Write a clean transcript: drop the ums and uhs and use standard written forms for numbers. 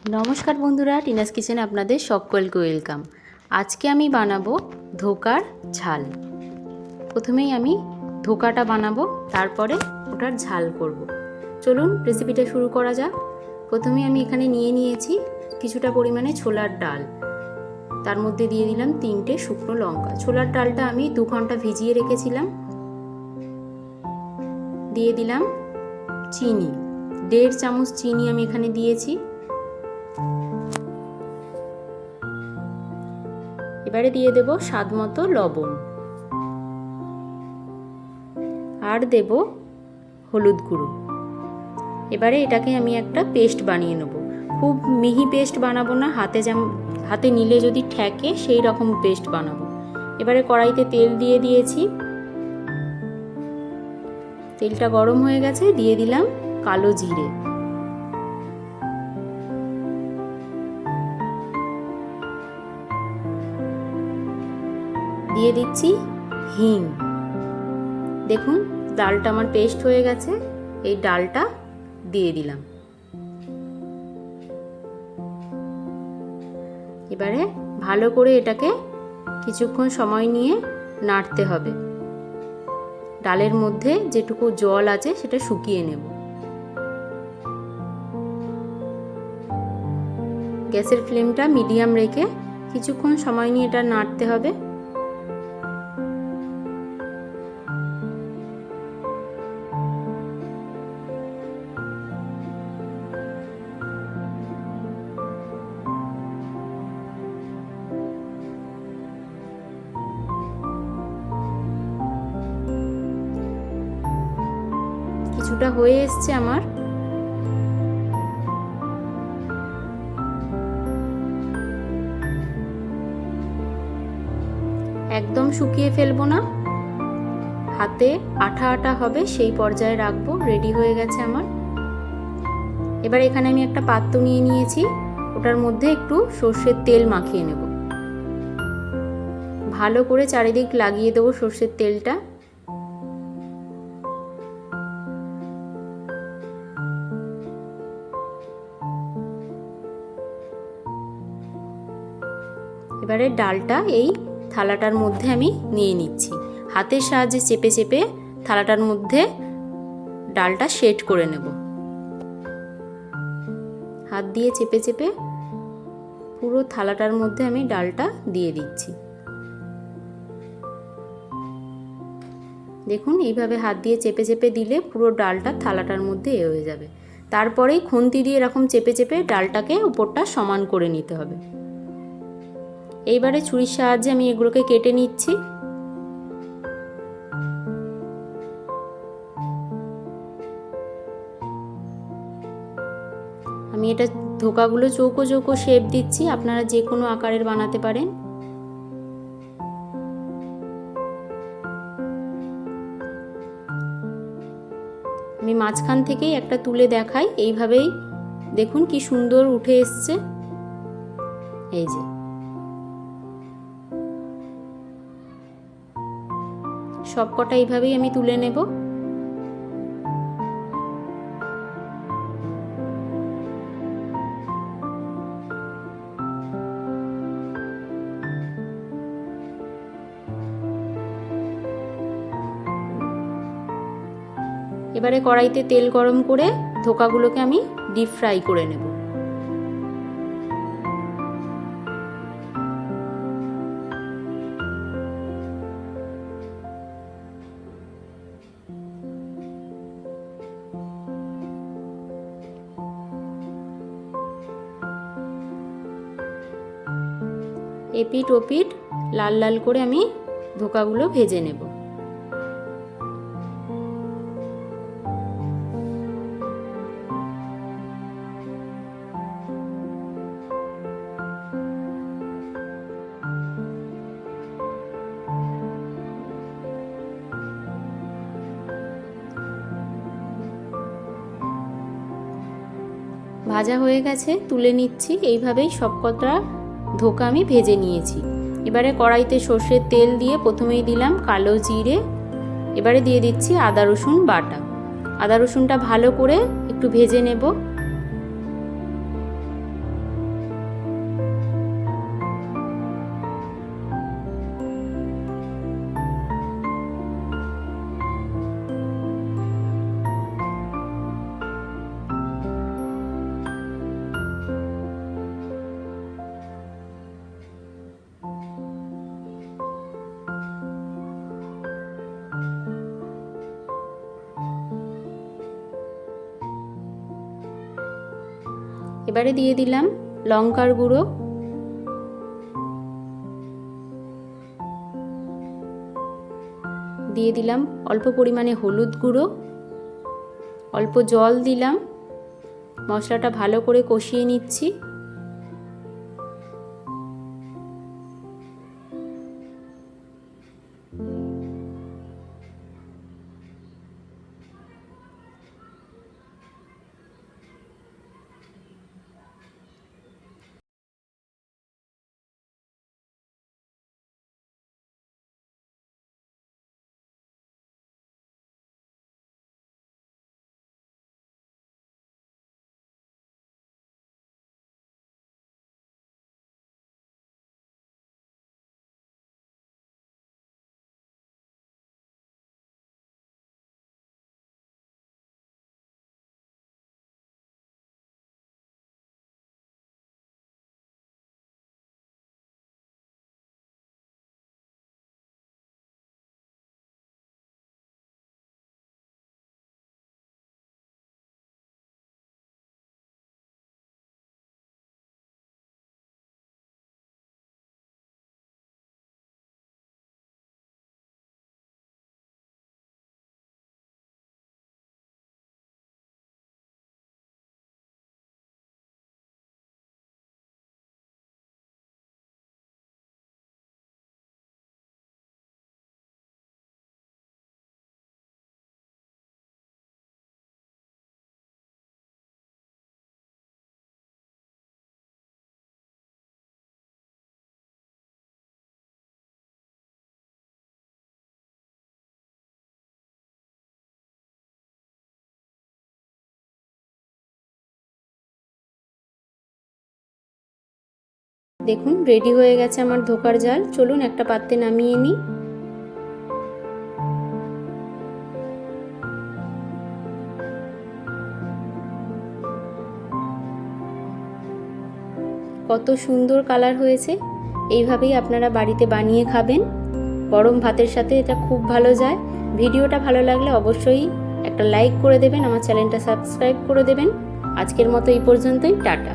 নমস্কার বন্ধুরা, টিনাস কিচেনে আপনাদের সকলকে ওয়েলকাম। আজকে আমি বানাবো ধোকার ঝাল। প্রথমেই আমি ধোকাটা বানাবো, তারপরে ওটার ঝাল করব। চলুন রেসিপিটা শুরু করা যাক। প্রথমে আমি এখানে নিয়েছি কিছুটা পরিমাণে ছোলার ডাল, তার মধ্যে দিয়ে দিলাম 3টে শুকনো লঙ্কা। ছোলার ডালটা আমি 2 ঘন্টা ভিজিয়ে রেখেছিলাম। দিয়ে দিলাম চিনি, 1.5 চামচ চিনি আমি এখানে দিয়েছি। এবারে দিয়ে দেব স্বাদ মতো লবণ, আর দেব হলুদ গুঁড়ো। এবারে এটাকে আমি একটা পেস্ট বানিয়ে নেব। খুব মিহি পেস্ট বানাবো না, হাতে নিলে যদি ঠেকে সেই রকম পেস্ট বানাবো। এবারে কড়াইতে তেল দিয়ে দিয়েছি, তেলটা গরম হয়ে গেছে। দিয়ে দিলাম কালো জিরে, দিয়ে দিচ্ছি হিং। দেখুন ডালটা আমার পেস্ট হয়ে গেছে, এই ডালটা দিয়ে দিলাম। এবারে ভালো করে এটাকে কিছুক্ষণ সময় নিয়ে নাড়তে হবে। ডালের মধ্যে যেটুকু জল আছে সেটা শুকিয়ে নেব। গ্যাসের ফ্লেমটা মিডিয়াম রেখে কিছুক্ষণ সময় নিয়ে এটা নাড়তে হবে। কিছুটা হয়ে এসছে আমার। একদম শুকিয়ে ফেলবো না, হাতে আঠা আঠা হবে সেই পর্যায়ে রাখবো। রেডি হয়ে গেছে আমার। এবার এখানে আমি একটা পাত্র নিয়েছি, ওটার মধ্যে একটু সর্ষের তেল মাখিয়ে নেব। ভালো করে চারিদিক লাগিয়ে দেবো সর্ষের তেলটা। এবারে ডালটা এই থালাটার মধ্যে আমি নিয়ে নিচ্ছি। হাতের সাহায্যে চেপে চেপে থালাটার মধ্যে ডালটা সেট করে নেব। হাত দিয়ে চেপে চেপে পুরো থালাটার মধ্যে আমি ডালটা দিয়ে দিচ্ছি। দেখুন এইভাবে হাত দিয়ে চেপে চেপে দিলে পুরো ডালটা থালাটার মধ্যে হয়ে যাবে। তারপরেই খুন্তি দিয়ে এরকম চেপে চেপে ডালটাকে উপরটা সমান করে নিতে হবে। এইবারে ছুরির সাহায্যে আমি এগুলোকে কেটে নিচ্ছি। আমি এটা ধোকাগুলো চৌকো চৌকো শেপ দিচ্ছি, আপনারা যে কোনো আকারের বানাতে পারেন। আমি মাঝখান থেকেই একটা তুলে দেখাই। এইভাবেই দেখুন কি সুন্দর উঠে এসছে। এই যে সবকটা এইভাবেই আমি তুলে নেব। এবারে কড়াইতে তেল গরম করে ধোকাগুলোকে আমি ডিপ ফ্রাই করে নেব। এপিট ওপিট লাল লাল করে আমি ধোকাগুলো ভেজে নেব। ভাজা হয়ে গেছে, তুলে নিচ্ছি। এইভাবেই সবকটা ধোকা আমি ভেজে নিয়েছি। এবারে কড়াইতে সর্ষের তেল দিয়ে প্রথমেই দিলাম কালো জিরে, এবারে দিয়ে দিচ্ছি আদা রসুন বাটা। আদা রসুনটা ভালো করে একটু ভেজে নেব। এবারে দিয়ে দিলাম লঙ্কার গুঁড়ো, দিয়ে দিলাম অল্প পরিমাণে হলুদ গুঁড়ো, অল্প জল দিলাম, মশলাটা ভালো করে কষিয়ে নিচ্ছি। দেখুন রেডি হয়ে গেছে আমার ধোকার ঝাল। চলুন একটা পাত্রে নামিয়ে নিই। কত সুন্দর কালার হয়েছে। এইভাবেই আপনারা বাড়িতে বানিয়ে খাবেন, গরম ভাতের সাথে এটা খুব ভালো যায়। ভিডিওটা ভালো লাগলে অবশ্যই একটা লাইক করে দেবেন, আমার চ্যানেলটা সাবস্ক্রাইব করে দেবেন। আজকের মতো এই পর্যন্তই, টাটা।